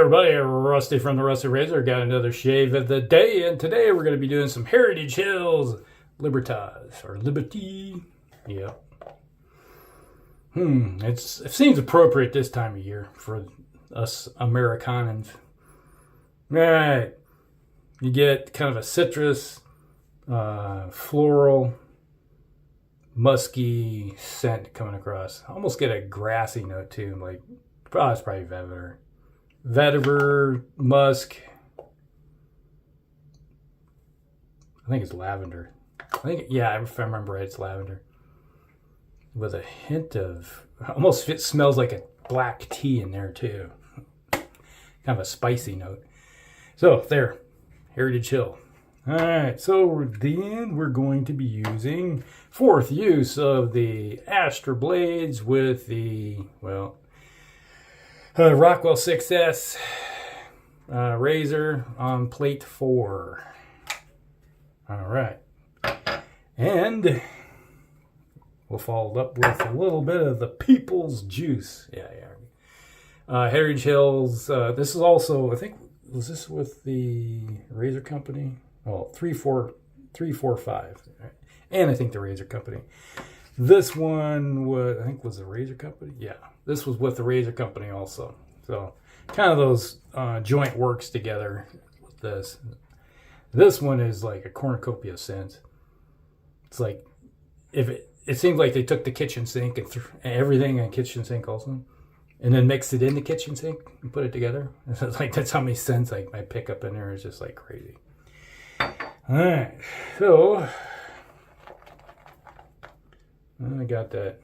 everybody, Rusty from the Rusty Razor. Got another shave of the day, and today we're going to be doing some Heritage Hills Libertas, or Liberty. Yep. It seems appropriate this time of year for us Americanans. Alright. You get kind of a citrus, floral, musky scent coming across. Almost get a grassy note too, like, oh, it's probably vetiver. Vetiver, musk. I think it's lavender. Yeah, if I remember right, it's lavender. With a hint of, almost it smells like a black tea in there too. Kind of a spicy note. So, there. Heritage Hill. Alright, so then we're going to be using fourth use of the Astra blades with the, well, Rockwell 6S razor on plate 4. Alright. And we'll follow it up with a little bit of the People's Juice. Yeah. Heritage Hills. This is also, I think, was this with the razor company? Oh, 345. Right? And I think the razor company. This one was, I think, was the razor company? Yeah. This was with the razor company also. So, kind of those joint works together with this. This one is like a cornucopia scent. It's like, if it seems like they took the kitchen sink and everything in the kitchen sink also, and then mixed it in the kitchen sink and put it together. It's like, that's how many scents I pick up in there. It's just like crazy. Alright, so I got that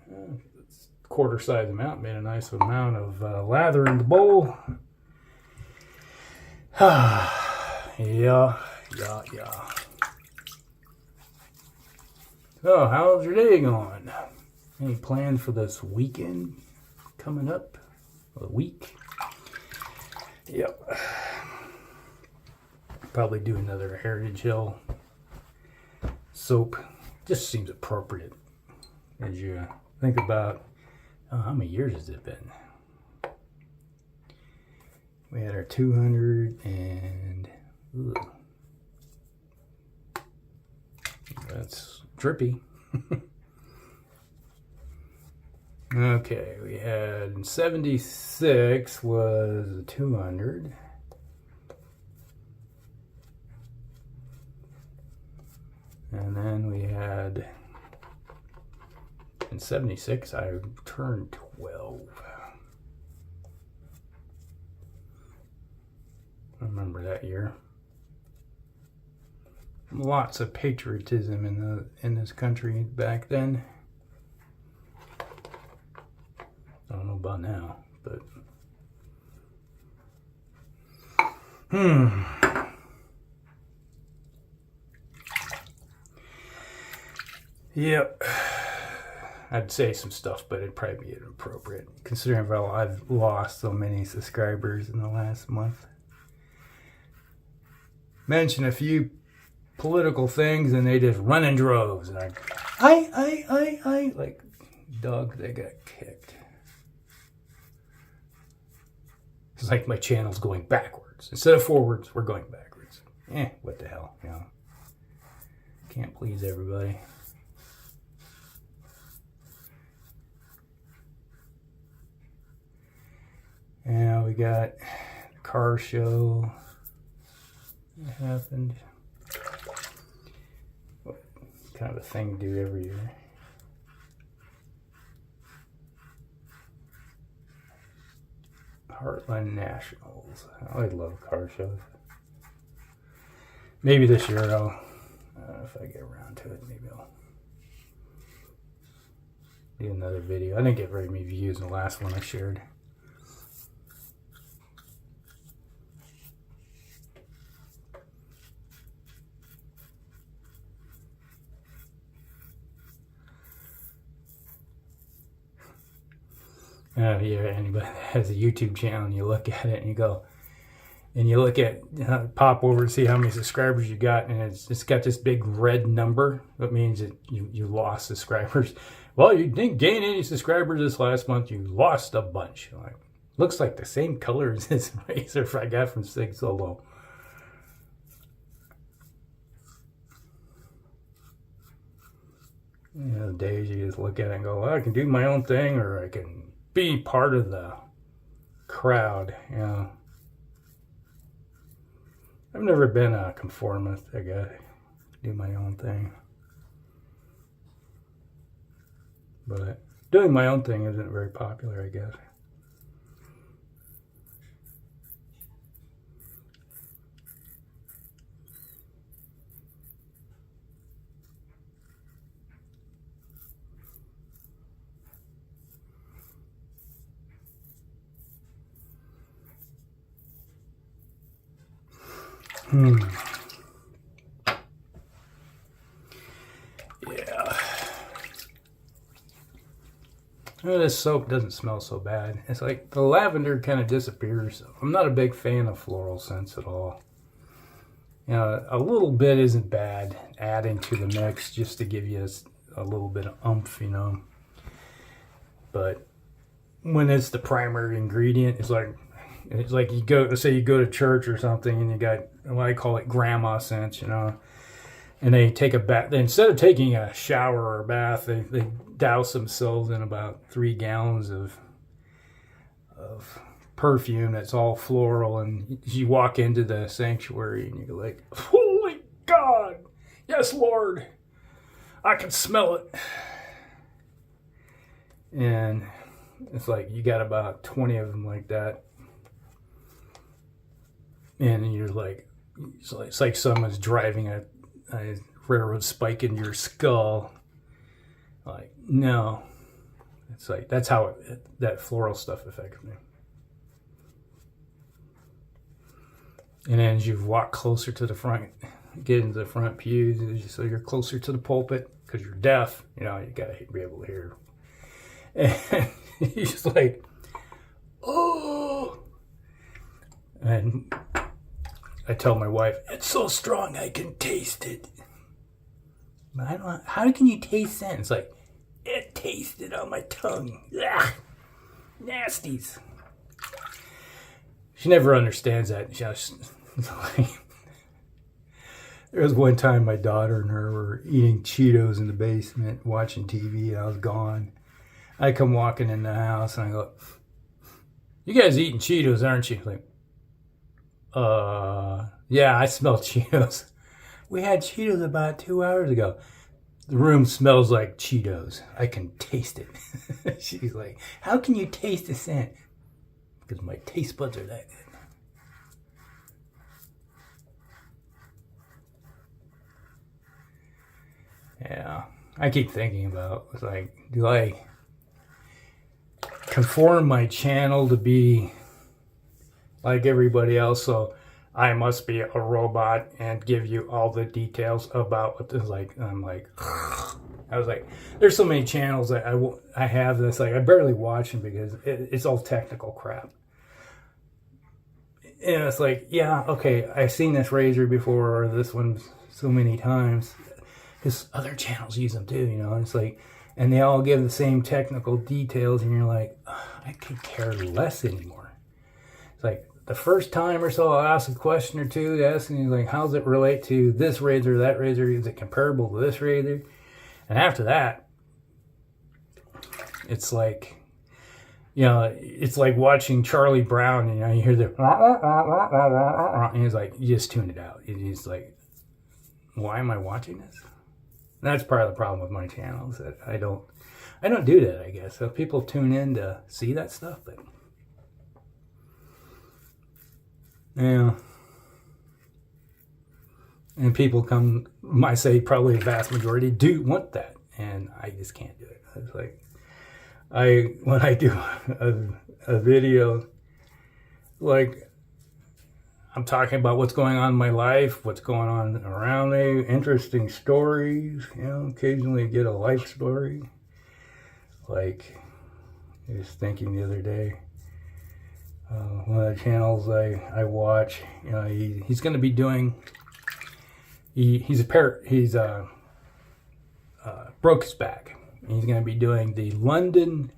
quarter size amount, made a nice amount of lather in the bowl. Yeah. So, how's your day going? Any plans for this weekend coming up? A week? Yep. Probably do another Heritage Hill soap. Just seems appropriate as you think about, how many years has it been? We had our 200 and that's drippy. Okay, we had 76 was 200. And then we had, in 76, I turned 12. I remember that year. Lots of patriotism in this country back then. I don't know about now, but Yep. I'd say some stuff, but it'd probably be inappropriate considering how I've lost so many subscribers in the last month. Mention a few political things and they just run in droves, and I like dogs that got kicked. It's like my channel's going backwards. Instead of forwards, we're going backwards. What the hell, you know. Can't please everybody. And we got the car show that happened. What kind of a thing to do every year. Heartland Nationals. I love car shows. Maybe this year I'll, if I get around to it, maybe I'll do another video. I didn't get very many views in the last one I shared. Anybody that has a YouTube channel and you look at it and you go, and you look at, pop over and see how many subscribers you got, and it's got this big red number. That means that you lost subscribers. Well, you didn't gain any subscribers this last month. You lost a bunch. Like, Looks like the same color as this razor I got from Sig Solo. You know, the days you just look at it and go, well, I can do my own thing, or I can be part of the crowd. You know, I've never been a conformist, I guess. Do my own thing. But doing my own thing isn't very popular, I guess. Yeah. Well, this soap doesn't smell so bad. It's like the lavender kind of disappears. I'm not a big fan of floral scents at all. You know, a little bit isn't bad adding to the mix just to give you a little bit of oomph, you know. But when it's the primary ingredient, it's like you go, let's say you go to church or something and you got what I call it grandma scents, you know. And they take a bath. Instead of taking a shower or a bath, they douse themselves in about 3 gallons of perfume that's all floral. And you walk into the sanctuary and you're like, holy God, yes, Lord, I can smell it. And it's like you got about 20 of them like that. And you're like, it's like someone's driving a railroad spike into your skull. Like, no. It's like, that's how that floral stuff affects me. And then as you walk closer to the front, get into the front pews, so you're closer to the pulpit, because you're deaf, you know, you gotta be able to hear. And you're just like, oh. And I tell my wife, it's so strong I can taste it. But I don't. How can you taste that? It's like, it tasted on my tongue. Ugh, nasties. She never understands that. There was one time my daughter and her were eating Cheetos in the basement, watching TV, and I was gone. I come walking in the house and I go, you guys eating Cheetos, aren't you? Like, yeah, I smell Cheetos. We had Cheetos about 2 hours ago. The room smells like Cheetos. I can taste it. She's like, how can you taste the scent? Because my taste buds are that good. Yeah, I keep thinking about, it's like, do I conform my channel to be like everybody else, so I must be a robot and give you all the details about what this is like? I'm like, I was like, there's so many channels that I have that's like, I barely watch them because it's all technical crap. And it's like, yeah, okay, I've seen this razor before, or this one so many times, because other channels use them too, you know. And it's like, and they all give the same technical details, and you're like, I could care less anymore. It's like, the first time or so, I'll ask a question or two, asking you, like, how does it relate to this razor, that razor? Is it comparable to this razor? And after that, it's like, you know, it's like watching Charlie Brown, you know, you hear the, and he's like, you just tune it out. He's like, why am I watching this? And that's part of the problem with my channel, is that I don't do that, I guess. So people tune in to see that stuff, but yeah. And people come, I say probably the vast majority do want that, and I just can't do it. It's like, when I do a video, like, I'm talking about what's going on in my life, what's going on around me, interesting stories, you know, occasionally get a life story. Like, I was thinking the other day, one of the channels I watch, you know, he's going to be doing, he's broke his back. He's going to be doing the London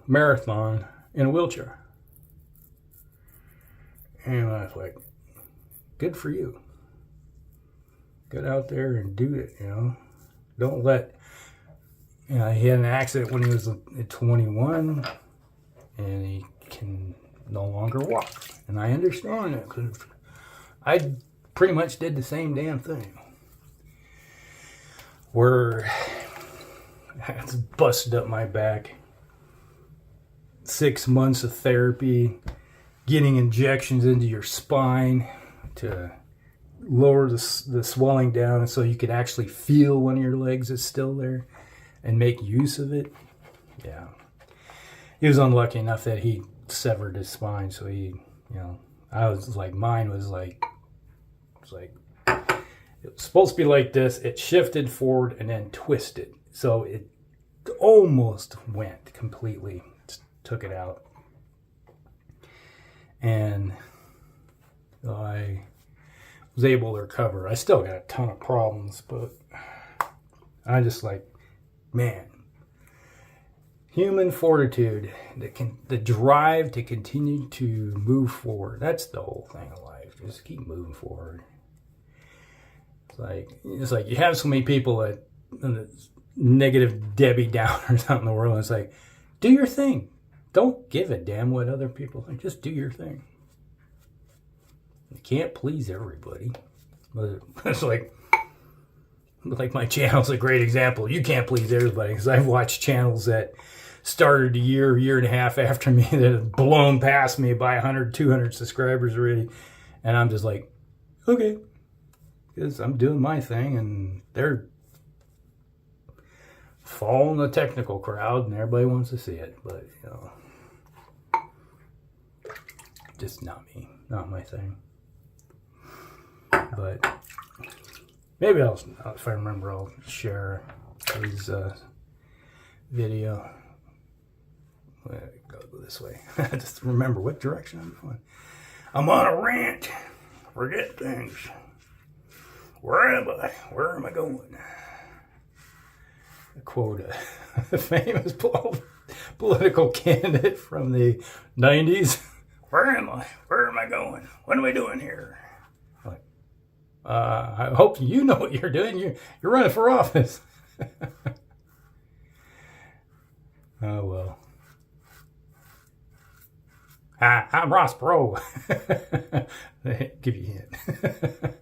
marathon in a wheelchair. And I was like, good for you. Get out there and do it, you know. Don't let, you know, he had an accident when he was 21, and he can no longer walk. And I understand it, because I pretty much did the same damn thing. Where I busted up my back. 6 months of therapy, getting injections into your spine to lower the swelling down so you could actually feel one of your legs is still there and make use of it. Yeah. He was unlucky enough that he severed his spine, so he, you know, I was like, mine was like, it was supposed to be like this. It shifted forward and then twisted. So it almost went completely, took it out. And I was able to recover. I still got a ton of problems, but I just like, man, human fortitude, the drive to continue to move forward. That's the whole thing of life. Just keep moving forward. It's like you have so many people that negative Debbie Downers out in the world. It's like, do your thing. Don't give a damn what other people think. Just do your thing. You can't please everybody. But it's like my channel's a great example. You can't please everybody, because I've watched channels that started a year and a half after me that have blown past me by 100, 200 subscribers already. And I'm just like, okay. Because I'm doing my thing, and they're following the technical crowd, and everybody wants to see it. But, you know, just not me. Not my thing. But maybe if I remember, I'll share his video. Go this way. Just remember what direction I'm going. I'm on a rant. Forget things. Where am I? Where am I going? A quote, a famous political candidate from the 90s. Where am I? Where am I going? What am I doing here? Like, I hope you know what you're doing. You're running for office. Oh, well. I'm Ross Perot. Give you a hint.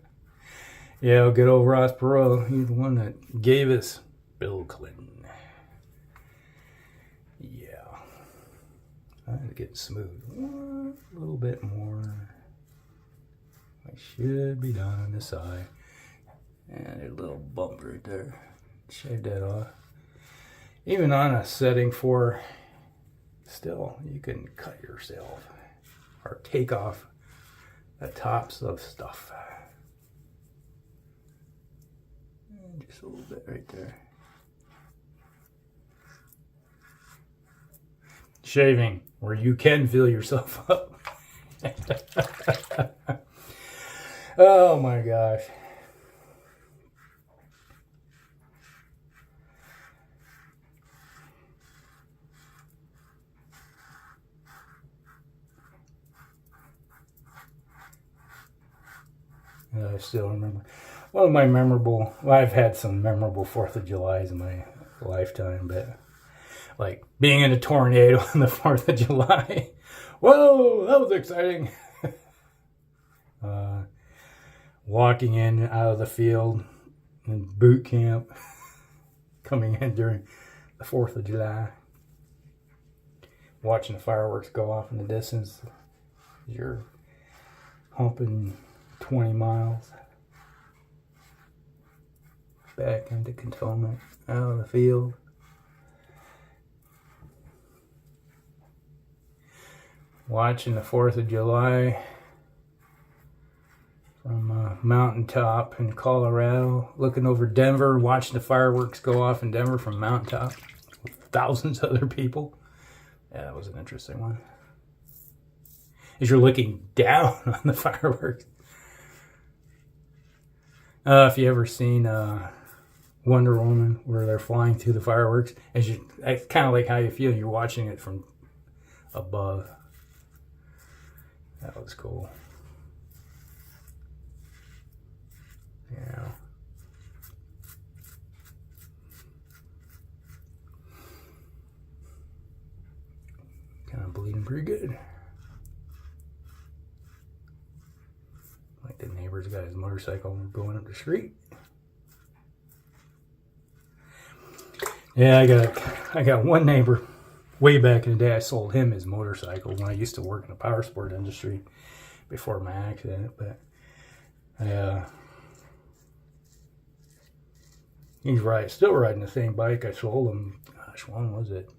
Yeah, good old Ross Perot. He's the one that gave us Bill Clinton. Yeah. I had to get smooth. A little bit more. I should be done on this side. And a little bump right there. Shave that off. Even on a setting for, still, you can cut yourself or take off the tops of stuff. And just a little bit right there. Shaving where you can feel yourself up. Oh my gosh. I still remember. One of my memorable, well, I've had some memorable 4th of Julys in my lifetime, but like being in a tornado on the 4th of July. Whoa, that was exciting. Walking in out of the field in boot camp, coming in during the 4th of July, watching the fireworks go off in the distance. You're humping 20 miles back into cantonment, out of the field. Watching the 4th of July from a mountaintop in Colorado, looking over Denver, watching the fireworks go off in Denver from mountaintop with thousands of other people. Yeah, that was an interesting one. As you're looking down on the fireworks. If you ever seen Wonder Woman, where they're flying through the fireworks, it's kind of like how you feel. You're watching it from above. That was cool. Yeah. Kind of bleeding pretty good. Like the neighbor's got his motorcycle going up the street. Yeah, I got one neighbor. Way back in the day, I sold him his motorcycle when I used to work in the power sport industry before my accident. But he's still riding the same bike I sold him. Gosh, when was it?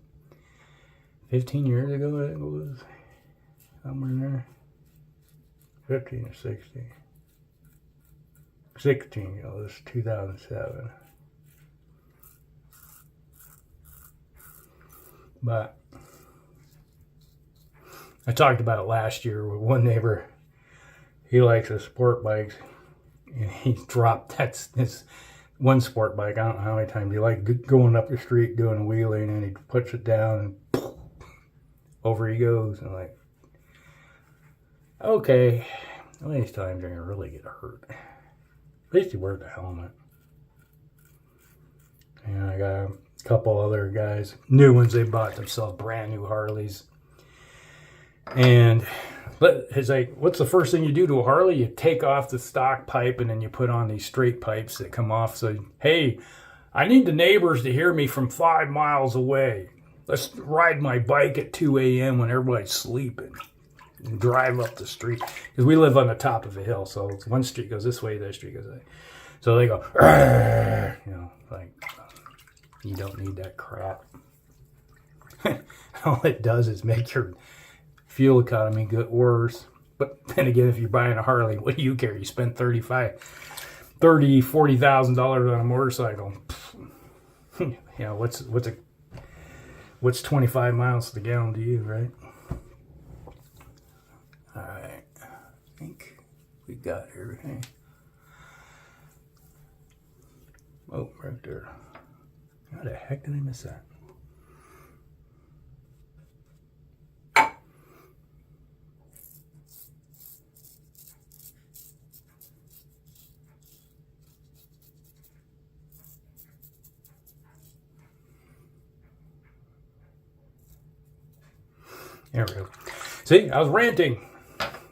15 years ago, I think it was. Somewhere in there. 15 or 16. 16, it was 2007. But I talked about it last year with one neighbor. He likes the sport bikes, and he dropped his one sport bike. I don't know how many times he liked going up the street doing a wheelie, and he puts it down and over he goes. And I'm like, okay, how many times are you gonna really get hurt? At least he wears the helmet. And I got a couple other guys, new ones, they bought themselves brand new Harleys. And it's like, what's the first thing you do to a Harley? You take off the stock pipe and then you put on these straight pipes that come off. So, hey, I need the neighbors to hear me from 5 miles away. Let's ride my bike at 2 a.m. when everybody's sleeping and drive up the street. Because we live on the top of a hill, so it's one street goes this way, the other street goes that way. So they go, you know, like, you don't need that crap. All it does is make your fuel economy get worse. But then again, if you're buying a Harley, what do you care? You spent $40,000 on a motorcycle. You know, what's 25 miles to the gallon to you, right? All right, I think we got everything. Oh, right there. How the heck did I miss that? There we go. See, I was ranting,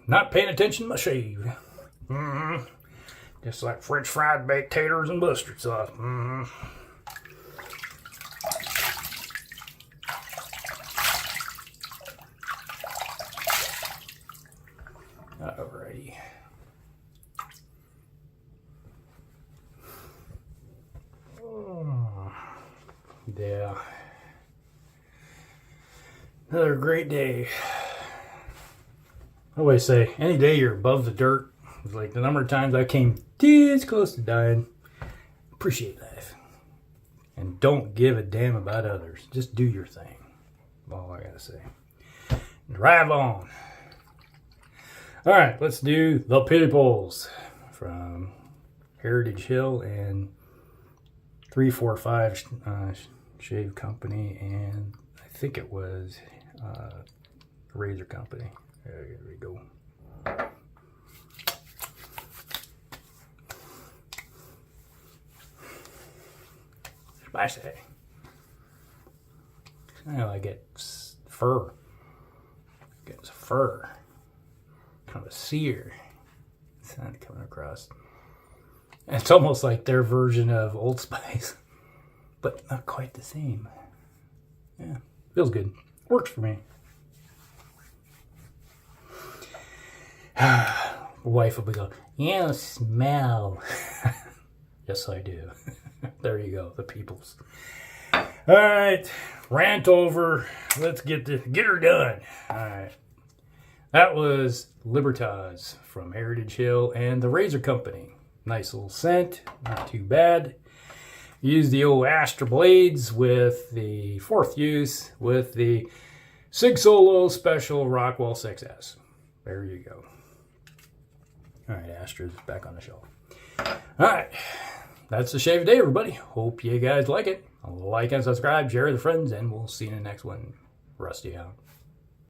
not paying attention to my shave. Just like French fried baked taters and mustard sauce. Alrighty. Oh, yeah. Another great day. I always say, any day you're above the dirt, it's like the number of times I came this close to dying. Appreciate life. And don't give a damn about others. Just do your thing. That's all I gotta say. Drive on. Alright, let's do The Peoples from Heritage Hill and 345 Shave Company, and I think it was Razor Company. There we go. Spicy. Now I get fur. Get fur. Kind of a sear sound coming across. And it's almost like their version of Old Spice, but not quite the same. Yeah, feels good. Works for me. Wife will be going, you smell. Yes, I do. There you go, The Peoples. All right, rant over. Let's get her done. All right. That was Libertas from Heritage Hill and the Razor Company. Nice little scent, not too bad. Use the old Astra blades with the fourth use with the Sig Solo Special Rockwell 6S. There you go. All right, Astra's back on the shelf. All right, that's the shave of the day, everybody. Hope you guys like it. Like and subscribe, share with your friends, and we'll see you in the next one. Rusty out.